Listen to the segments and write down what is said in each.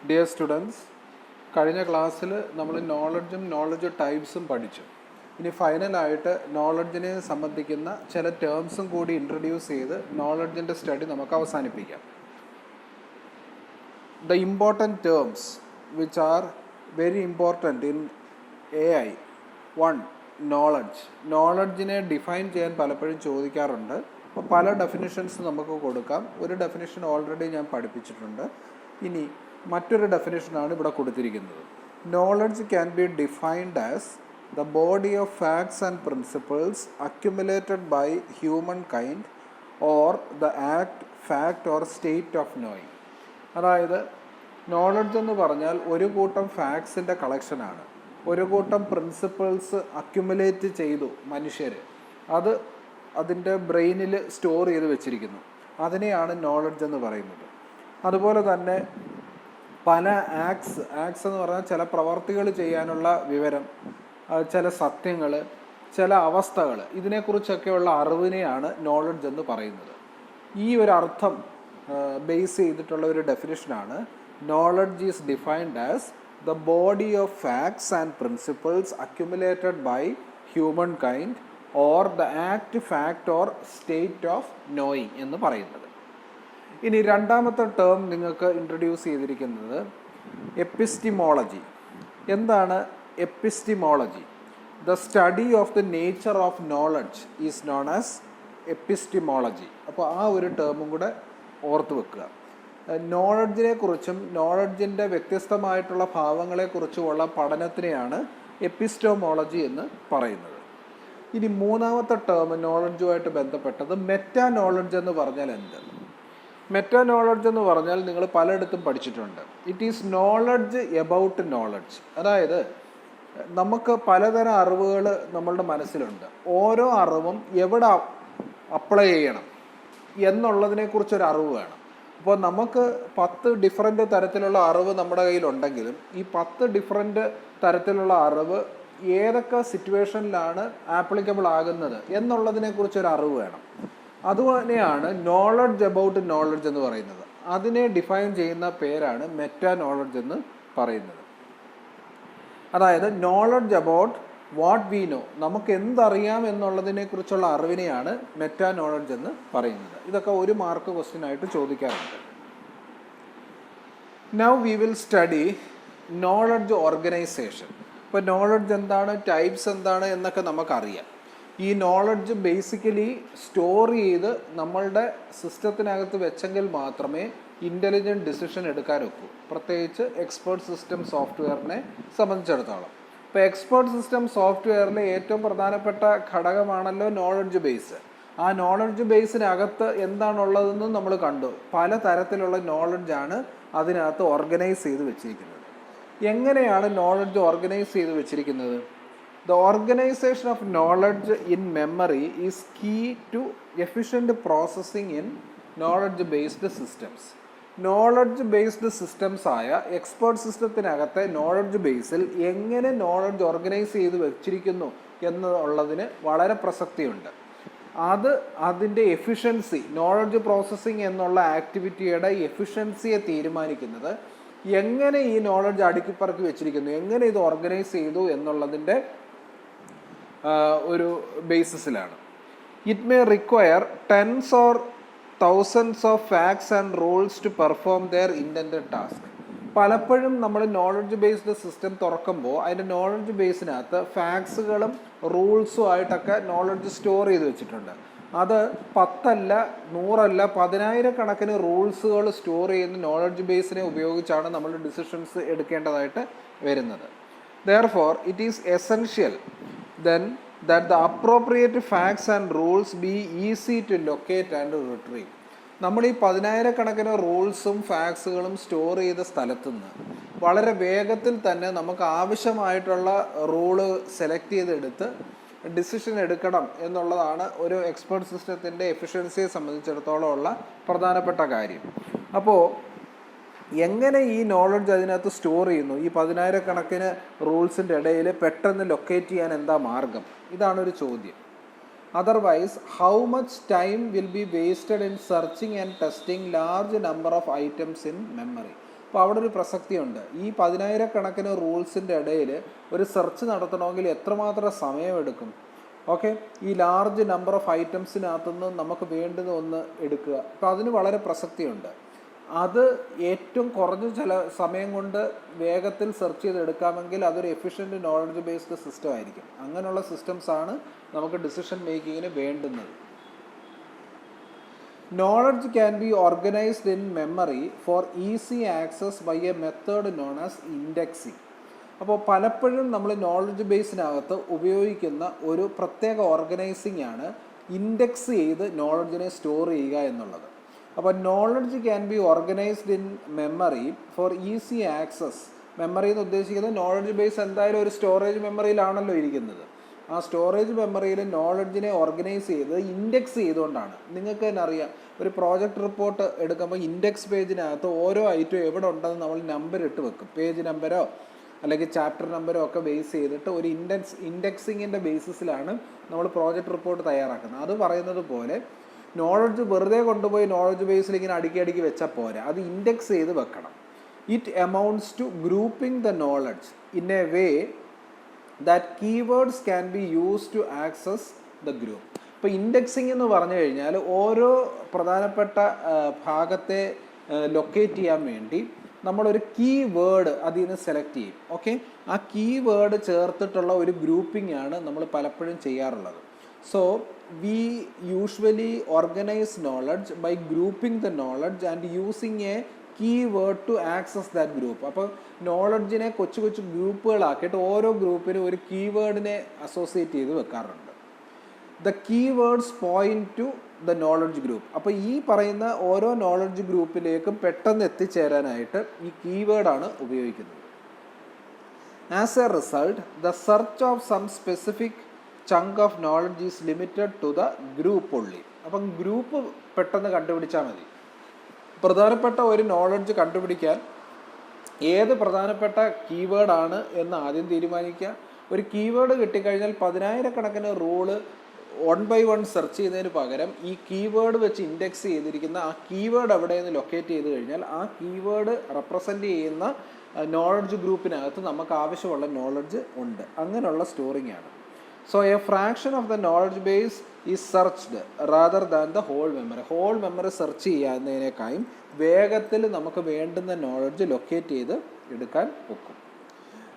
Dear students, കഴിഞ്ഞ ക്ലാസ്സിൽ നമ്മൾ നോളജ് ടൈപ്സും പഠിച്ചു. ഇനി ഫൈനലായിട്ട് നോളജിനെ സംബന്ധിക്കുന്ന ചില ടേംസും കൂടി ഇൻട്രൊഡ്യൂസ് ചെയ്ത് നോളജിൻ്റെ സ്റ്റഡി നമുക്ക് അവസാനിപ്പിക്കാം. The important terms which are very important in AI. 1. Knowledge. നോളജിനെ define ചെയ്യാൻ പലപ്പോഴും ചോദിക്കാറുണ്ട്. അപ്പോൾ പല ഡെഫിനിഷൻസ് നമുക്ക് കൊടുക്കാം. ഒരു ഡെഫിനിഷൻ ഓൾറെഡി ഞാൻ പഠിപ്പിച്ചിട്ടുണ്ട്. ഇനി മറ്റൊരു ഡെഫിനിഷനാണ് ഇവിടെ കൊടുത്തിരിക്കുന്നത്. Knowledge can be defined as the body of facts and principles accumulated by humankind or the act, fact or state of knowing. അതായത് നോളജ് എന്ന് പറഞ്ഞാൽ ഒരു കൂട്ടം ഫാക്ട്സിൻ്റെ കളക്ഷനാണ്. ഒരു കൂട്ടം പ്രിൻസിപ്പിൾസ് അക്യുമുലേറ്റ് ചെയ്തു മനുഷ്യർ, അത് അതിൻ്റെ ബ്രെയിനിൽ സ്റ്റോർ ചെയ്ത് വെച്ചിരിക്കുന്നു. അതിനെയാണ് നോളജ് എന്ന് പറയുന്നത്. അതുപോലെ തന്നെ പല ആക്ട്സ് എന്ന് പറഞ്ഞാൽ ചില പ്രവർത്തികൾ ചെയ്യാനുള്ള വിവരം, ചില സത്യങ്ങൾ, ചില അവസ്ഥകൾ, ഇതിനെക്കുറിച്ചൊക്കെയുള്ള അറിവിനെയാണ് നോളജ് എന്ന് പറയുന്നത്. ഈ ഒരു അർത്ഥം ബേസ് ചെയ്തിട്ടുള്ള ഒരു ഡെഫിനിഷനാണ് knowledge is defined as the body of facts and principles accumulated by humankind or the act, fact or state of knowing എന്ന് പറയുന്നത്. ഇനി രണ്ടാമത്തെ ടേം നിങ്ങൾക്ക് ഇൻട്രൊഡ്യൂസ് ചെയ്തിരിക്കുന്നത് എപ്പിസ്റ്റിമോളജി. എന്താണ് എപ്പിസ്റ്റിമോളജി? The study of the nature of knowledge is known as എപ്പിസ്റ്റിമോളജി. അപ്പോൾ ആ ഒരു ടേമും കൂടെ ഓർത്ത് വെക്കുക. നോളജിനെ കുറിച്ചും നോളജിൻ്റെ വ്യത്യസ്തമായിട്ടുള്ള ഭാവങ്ങളെക്കുറിച്ചുമുള്ള പഠനത്തിനെയാണ് എപ്പിസ്റ്റോമോളജി എന്ന് പറയുന്നത്. ഇനി മൂന്നാമത്തെ ടേം നോളജുമായിട്ട് ബന്ധപ്പെട്ടത് മെറ്റാ നോളജ് എന്ന് പറഞ്ഞാൽ എന്ത്? മെറ്റാ നോളജ് എന്ന് പറഞ്ഞാൽ നിങ്ങൾ പലയിടത്തും പഠിച്ചിട്ടുണ്ട്. It is knowledge about knowledge. അതായത് നമുക്ക് പലതരം അറിവുകൾ നമ്മളുടെ മനസ്സിലുണ്ട്. ഓരോ അറിവും എവിടെ അപ്ലൈ ചെയ്യണം എന്നുള്ളതിനെക്കുറിച്ചൊരു അറിവ് വേണം. അപ്പോൾ നമുക്ക് 10 ഡിഫറെൻറ്റ് തരത്തിലുള്ള അറിവ് നമ്മുടെ കയ്യിലുണ്ടെങ്കിലും ഈ 10 ഡിഫറെൻറ്റ് തരത്തിലുള്ള അറിവ് ഏതൊക്കെ സിറ്റുവേഷനിലാണ് ആപ്ലിക്കബിൾ ആകുന്നത് എന്നുള്ളതിനെക്കുറിച്ചൊരു അറിവ് വേണം. അതുതന്നെയാണ് നോളജ് എബൌട്ട് നോളജ് എന്ന് പറയുന്നത്. അതിനെ ഡിഫൈൻ ചെയ്യുന്ന പേരാണ് മെറ്റാ നോളജ് എന്ന് പറയുന്നത്. അതായത് knowledge about what we know, നമുക്ക് എന്തറിയാം എന്നുള്ളതിനെക്കുറിച്ചുള്ള അറിവിനെയാണ് മെറ്റാ നോളജ് എന്ന് പറയുന്നത്. ഇതൊക്കെ ഒരു മാർക്ക് ക്വസ്റ്റ്യൻ ആയിട്ട് ചോദിക്കാറുണ്ട്. Now we will study knowledge organisation. ഇപ്പോൾ നോളജ് എന്താണ്, ടൈപ്സ് എന്താണ് എന്നൊക്കെ നമുക്കറിയാം. ഈ നോളജ് ബേസിക്കലി സ്റ്റോർ ചെയ്ത് നമ്മളുടെ സിസ്റ്റത്തിനകത്ത് വെച്ചെങ്കിൽ മാത്രമേ ഇൻ്റലിജൻറ്റ് ഡിസിഷൻ എടുക്കാനൊക്കൂ, പ്രത്യേകിച്ച് എക്സ്പേർട്ട് സിസ്റ്റം സോഫ്റ്റ്വെയറിനെ സംബന്ധിച്ചിടത്തോളം. ഇപ്പോൾ എക്സ്പേർട്ട് സിസ്റ്റം സോഫ്റ്റ്വെയറിലെ ഏറ്റവും പ്രധാനപ്പെട്ട ഘടകമാണല്ലോ നോളജ് ബേസ്. ആ നോളജ് ബേസിനകത്ത് എന്താണുള്ളതെന്നും നമ്മൾ കണ്ടു. പല തരത്തിലുള്ള നോളജാണ് അതിനകത്ത് ഓർഗനൈസ് ചെയ്ത് വെച്ചിരിക്കുന്നത്. എങ്ങനെയാണ് നോളജ് ഓർഗനൈസ് ചെയ്ത് വെച്ചിരിക്കുന്നത്? The organization of knowledge in memory is key to efficient processing in knowledge-based systems. Knowledge based systems ആയ എക്സ്പേർട്ട് സിസ്റ്റത്തിനകത്തെ നോളജ് ബേസിൽ എങ്ങനെ നോളജ് ഓർഗനൈസ് ചെയ്ത് വെച്ചിരിക്കുന്നു എന്നുള്ളതിന് വളരെ പ്രസക്തിയുണ്ട്. അതിൻ്റെ എഫിഷ്യൻസി, നോളജ് പ്രോസസ്സിങ് എന്നുള്ള ആക്ടിവിറ്റിയുടെ എഫിഷ്യൻസിയെ തീരുമാനിക്കുന്നത് എങ്ങനെ ഈ നോളജ് അടുക്കിപ്പറക്കി വെച്ചിരിക്കുന്നു, എങ്ങനെ ഇത് ഓർഗനൈസ് ചെയ്തു എന്നുള്ളതിൻ്റെ ഒരു ബേസിസിലാണ്. It may require tens or thousands of facts and rules to perform their intended task. പലപ്പോഴും നമ്മൾ നോളജ് ബേസ്ഡ് സിസ്റ്റം തുറക്കുമ്പോൾ അതിൻ്റെ നോളജ് ബേസിനകത്ത് ഫാക്ട്സുകളും റൂൾസും ആയിട്ടൊക്കെ നോളജ് സ്റ്റോർ ചെയ്ത് വെച്ചിട്ടുണ്ട്. അത് 10 അല്ല 100 അല്ല 10,000 കണക്കിന് റൂൾസുകൾ സ്റ്റോർ ചെയ്യുന്ന നോളജ് ബേസിനെ ഉപയോഗിച്ചാണ് നമ്മൾ ഡിസിഷൻസ് എടുക്കേണ്ടതായിട്ട് വരുന്നത്. Therefore, it is essential then that the appropriate facts and rules be easy to locate and retrieve. നമ്മൾ ഈ 10,000 കണക്കിന് റൂൾസും ഫാക്ട്സുകളും സ്റ്റോർ ചെയ്ത സ്ഥലത്തുനിന്ന് വളരെ വേഗത്തിൽ തന്നെ നമുക്ക് ആവശ്യമായിട്ടുള്ള റൂള് സെലക്ട് ചെയ്തെടുത്ത് ഡിസിഷൻ എടുക്കണം എന്നുള്ളതാണ് ഒരു എക്സ്പേർട്ട് സിസ്റ്റത്തിൻ്റെ എഫിഷ്യൻസിയെ സംബന്ധിച്ചിടത്തോളം ഉള്ള പ്രധാനപ്പെട്ട കാര്യം. അപ്പോൾ എങ്ങനെ ഈ നോളജ് അതിനകത്ത് സ്റ്റോർ ചെയ്യുന്നു? ഈ 10,000 കണക്കിന് റൂൾസിൻ്റെ ഇടയിൽ പെട്ടെന്ന് ലൊക്കേറ്റ് ചെയ്യാൻ എന്താ മാർഗം? ഇതാണൊരു ചോദ്യം. Otherwise how much time will be wasted in searching and testing large number of items in memory. അപ്പോൾ അവിടെ ഒരു പ്രസക്തിയുണ്ട്. ഈ 10,000-കണക്കിന് റൂൾസിൻ്റെ ഇടയിൽ ഒരു സെർച്ച് നടത്തണമെങ്കിൽ എത്രമാത്രം സമയമെടുക്കും? ഓക്കെ, ഈ ലാർജ് നമ്പർ ഓഫ് ഐറ്റംസിനകത്തുനിന്ന് നമുക്ക് വേണ്ടുന്ന ഒന്ന് എടുക്കുക. അപ്പോൾ അതിന് വളരെ പ്രസക്തിയുണ്ട്. അത് ഏറ്റവും കുറഞ്ഞ ചില സമയം കൊണ്ട് വേഗത്തിൽ സെർച്ച് ചെയ്തെടുക്കാമെങ്കിൽ അതൊരു എഫിഷ്യൻറ്റ് നോളജ് ബേസ്ഡ് സിസ്റ്റം ആയിരിക്കും. അങ്ങനെയുള്ള സിസ്റ്റംസാണ് നമുക്ക് ഡിസിഷൻ മേക്കിങ്ങിന് വേണ്ടുന്നത്. Knowledge can be organised in memory for easy access by a method known as indexing. അപ്പോൾ പലപ്പോഴും നമ്മൾ നോളജ് ബേസിനകത്ത് ഉപയോഗിക്കുന്ന ഒരു പ്രത്യേക ഓർഗനൈസിങ് ആണ് ഇൻഡെക്സ് ചെയ്ത് നോളജിനെ സ്റ്റോർ ചെയ്യുക എന്നുള്ളത്. അപ്പോൾ knowledge can be organised in memory for easy access. Memory എന്ന് ഉദ്ദേശിക്കുന്നത് നോളജ് ബേസ് എന്തായാലും ഒരു സ്റ്റോറേജ് മെമ്മറിയിലാണല്ലോ ഇരിക്കുന്നത്. ആ സ്റ്റോറേജ് മെമ്മറിയിൽ നോളജിനെ ഓർഗനൈസ് ചെയ്ത് ഇൻഡെക്സ് ചെയ്തുകൊണ്ടാണ്. നിങ്ങൾക്ക് തന്നെ അറിയാം, ഒരു പ്രോജക്റ്റ് റിപ്പോർട്ട് എടുക്കുമ്പോൾ ഇൻഡെക്സ് പേജിനകത്ത് ഓരോ ഐറ്റവും എവിടെ ഉണ്ടെന്ന് നമ്മൾ നമ്പർ ഇട്ട് വെക്കും. പേജ് നമ്പരോ അല്ലെങ്കിൽ ചാപ്റ്റർ നമ്പരോ ഒക്കെ ബേസ് ചെയ്തിട്ട് ഒരു ഇൻഡെക്സിങ്ങിൻ്റെ ബേസിസിലാണ് നമ്മൾ പ്രോജക്റ്റ് റിപ്പോർട്ട് തയ്യാറാക്കുന്നത്. അത് പറയുന്നത് പോലെ നോളജ് വെറുതെ കൊണ്ടുപോയി നോളജ് ബേസിൽ ഇങ്ങനെ അടുക്കി വെച്ചാൽ പോരാ, അത് ഇൻഡെക്സ് ചെയ്ത് വെക്കണം. It amounts to grouping the knowledge in a way that keywords can be use to access the group. ഇപ്പോൾ ഇൻഡെക്സിങ് എന്ന് പറഞ്ഞു കഴിഞ്ഞാൽ ഓരോ പ്രധാനപ്പെട്ട ഭാഗത്തെ ലൊക്കേറ്റ് ചെയ്യാൻ വേണ്ടി നമ്മളൊരു കീ വേർഡ് അതിൽ നിന്ന് സെലക്ട് ചെയ്യും. ഓക്കെ, ആ കീ വേർഡ് ചേർത്തിട്ടുള്ള ഒരു ഗ്രൂപ്പിംഗ് ആണ് നമ്മൾ പലപ്പോഴും ചെയ്യാറുള്ളത്. So we usually organise knowledge by grouping the knowledge and using a key word to access that group. അപ്പോൾ നോളജിനെ കൊച്ചു കൊച്ചു ഗ്രൂപ്പുകളാക്കിയിട്ട് ഓരോ ഗ്രൂപ്പിനും ഒരു കീ വേർഡിനെ അസോസിയേറ്റ് ചെയ്ത് വെക്കാറുണ്ട്. The key words point to the knowledge group. അപ്പോൾ ഈ പറയുന്ന ഓരോ നോളജ് ഗ്രൂപ്പിലേക്കും പെട്ടെന്ന് എത്തിച്ചേരാനായിട്ട് ഈ കീവേഡാണ് ഉപയോഗിക്കുന്നത്. As a result the search of some specific chunk of knowledge is limited to the group only. അപ്പം ഗ്രൂപ്പ് പെട്ടെന്ന് കണ്ടുപിടിച്ചാൽ മതി. പ്രധാനപ്പെട്ട ഒരു നോളജ് കണ്ടുപിടിക്കാൻ ഏത് പ്രധാനപ്പെട്ട കീവേഡാണ് എന്ന് ആദ്യം തീരുമാനിക്കുക. ഒരു കീവേഡ് കിട്ടിക്കഴിഞ്ഞാൽ 10,000-കണക്കിന് റൂള് 1 by 1 സെർച്ച് ചെയ്യുന്നതിന് പകരം ഈ കീവേഡ് വെച്ച് ഇൻഡെക്സ് ചെയ്തിരിക്കുന്ന ആ കീവേഡ് എവിടെയെന്ന് ലൊക്കേറ്റ് ചെയ്ത് കഴിഞ്ഞാൽ ആ കീവേഡ് റെപ്രസെൻ്റ് ചെയ്യുന്ന നോളജ് ഗ്രൂപ്പിനകത്ത് നമുക്ക് ആവശ്യമുള്ള നോളജ് ഉണ്ട്. അങ്ങനെയുള്ള സ്റ്റോറിംഗ് ആണ്. So a fraction of the knowledge base is searched rather than the whole memory. Whole memory search ചെയ്യുന്നതിനേക്കാളും വേഗത്തിൽ നമുക്ക് വേണ്ടുന്ന നോളജ് ലൊക്കേറ്റ് ചെയ്ത് എടുക്കാൻ ഒക്കും.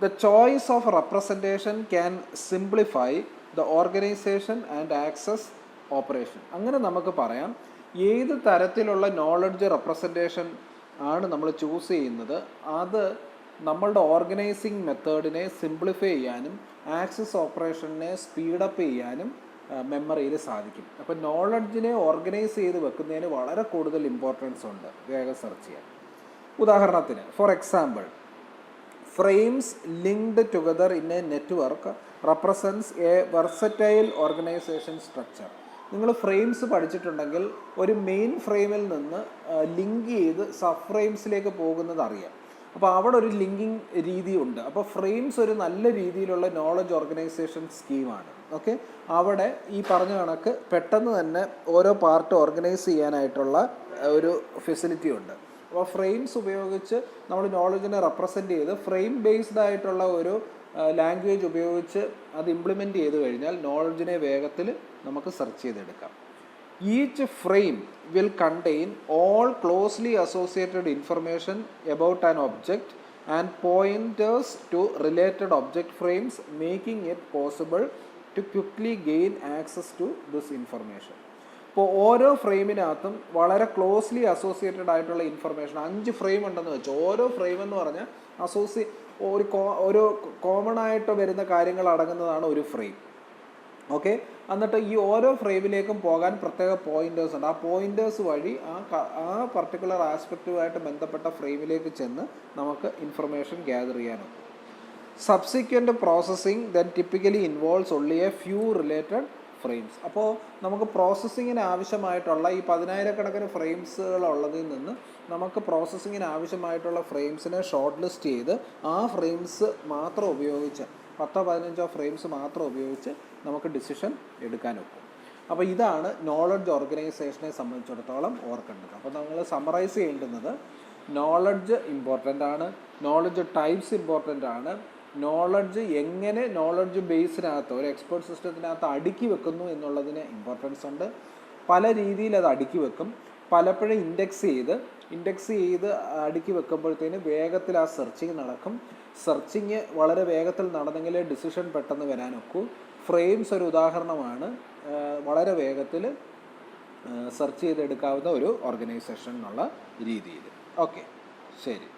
The choice of representation can simplify the organisation and access operation. അങ്ങനെ നമുക്ക് പറയാം, ഏത് തരത്തിലുള്ള നോളജ് റെപ്രസെൻറ്റേഷൻ ആണ് നമ്മൾ ചൂസ് ചെയ്യുന്നത് അത് നമ്മളുടെ ഓർഗനൈസിങ് മെത്തേഡിനെ സിംപ്ലിഫൈ ചെയ്യാനും ആക്സസ് ഓപ്പറേഷനെ സ്പീഡപ്പ് ചെയ്യാനും മെമ്മറിയിൽ സാധിക്കും. അപ്പോൾ നോളജിനെ ഓർഗനൈസ് ചെയ്ത് വെക്കുന്നതിന് വളരെ കൂടുതൽ ഇമ്പോർട്ടൻസ് ഉണ്ട് വേഗം സെർച്ച് ചെയ്യാൻ. ഉദാഹരണത്തിന്, for example, frames linked together in A network represents A versatile organisation structure. നിങ്ങൾ ഫ്രെയിംസ് പഠിച്ചിട്ടുണ്ടെങ്കിൽ ഒരു മെയിൻ ഫ്രെയിമിൽ നിന്ന് ലിങ്ക് ചെയ്ത് സബ് ഫ്രെയിംസിലേക്ക് പോകുന്നത് അറിയാം. അപ്പോൾ അവിടെ ഒരു ലിങ്കിങ് രീതിയുണ്ട്. അപ്പോൾ ഫ്രെയിംസ് ഒരു നല്ല രീതിയിലുള്ള നോളജ് ഓർഗനൈസേഷൻ സ്കീമാണ്. ഓക്കെ, അവിടെ ഈ പറഞ്ഞ കണക്ക് പെട്ടെന്ന് തന്നെ ഓരോ പാർട്ട് ഓർഗനൈസ് ചെയ്യാനായിട്ടുള്ള ഒരു ഫെസിലിറ്റി ഉണ്ട്. അപ്പോൾ ഫ്രെയിംസ് ഉപയോഗിച്ച് നമ്മൾ നോളജിനെ റെപ്രസെൻ്റ് ചെയ്ത് ഫ്രെയിം ബേസ്ഡ് ആയിട്ടുള്ള ഒരു ലാംഗ്വേജ് ഉപയോഗിച്ച് അത് ഇംപ്ലിമെൻ്റ് ചെയ്ത് കഴിഞ്ഞാൽ നോളജിനെ വേഗത്തിൽ നമുക്ക് സെർച്ച് ചെയ്തെടുക്കാം. Each frame will contain all closely associated information about an object and pointers to related object frames, making it possible to quickly gain access to this information. ഇപ്പോൾ ഓരോ ഫ്രെയിമിനകത്തും വളരെ ക്ലോസ്ലി അസോസിയേറ്റഡ് ആയിട്ടുള്ള information 5 frame ഉണ്ടെന്ന് വെച്ചാൽ ഓരോ frame എന്ന് പറഞ്ഞാൽ ഒരു കോമൺ ആയിട്ട് വരുന്ന കാര്യങ്ങൾ അടങ്ങുന്നതാണ് ഒരു ഫ്രെയിം. ഓക്കെ, എന്നിട്ട് ഈ ഓരോ ഫ്രെയിമിലേക്കും പോകാൻ പ്രത്യേക പോയിന്റേഴ്സ് ഉണ്ട്. ആ പോയിന്റേഴ്സ് വഴി ആ പർട്ടിക്കുലർ ആസ്പെക്റ്റുമായിട്ട് ബന്ധപ്പെട്ട ഫ്രെയിമിലേക്ക് ചെന്ന് നമുക്ക് ഇൻഫർമേഷൻ ഗ്യാദർ ചെയ്യാനൊക്കും. Subsequent processing then typically involves only a few related frames. അപ്പോൾ നമുക്ക് പ്രോസസ്സിങ്ങിന് ആവശ്യമായിട്ടുള്ള ഈ 10,000-കണക്കിന് ഫ്രെയിംസുകളുള്ളതിൽ നിന്ന് നമുക്ക് പ്രോസസ്സിങ്ങിന് ആവശ്യമായിട്ടുള്ള ഫ്രെയിംസിനെ ഷോർട്ട് ലിസ്റ്റ് ചെയ്ത് ആ ഫ്രെയിംസ് മാത്രം ഉപയോഗിച്ച് 10-15 ഫ്രെയിംസ് മാത്രം ഉപയോഗിച്ച് നമുക്ക് ഡിസിഷൻ എടുക്കാനൊക്കും. അപ്പോൾ ഇതാണ് നോളജ് ഓർഗനൈസേഷനെ സംബന്ധിച്ചിടത്തോളം ഓർക്കേണ്ടത്. അപ്പോൾ നമ്മൾ സമ്മറൈസ് ചെയ്യേണ്ടുന്നത് നോളജ് ഇമ്പോർട്ടൻ്റ് ആണ്, നോളജ് ടൈപ്സ് ഇമ്പോർട്ടൻ്റ് ആണ്, നോളജ് എങ്ങനെ നോളജ് ബേസിനകത്ത് ഒരു എക്സ്പേർട്ട് സിസ്റ്റത്തിനകത്ത് അടുക്കി വെക്കുന്നു എന്നുള്ളതിന് ഇമ്പോർട്ടൻസ് ഉണ്ട്. പല രീതിയിൽ അത് അടുക്കി വെക്കും. പലപ്പോഴും ഇൻഡെക്സ് ചെയ്ത് അടുക്കി വെക്കുമ്പോഴത്തേന് വേഗത്തിൽ ആ സെർച്ചിങ് നടക്കും. സെർച്ചിങ് വളരെ വേഗത്തിൽ നടന്നെങ്കിലേ ഡിസിഷൻ പെട്ടെന്ന് വരാനൊക്കൂ. ഫ്രെയിംസ് ഒരു ഉദാഹരണമാണ്, വളരെ വേഗത്തിൽ സെർച്ച് ചെയ്തെടുക്കാവുന്ന ഒരു ഓർഗനൈസേഷൻ എന്നുള്ള രീതിയിൽ. ഓക്കെ, ശരി.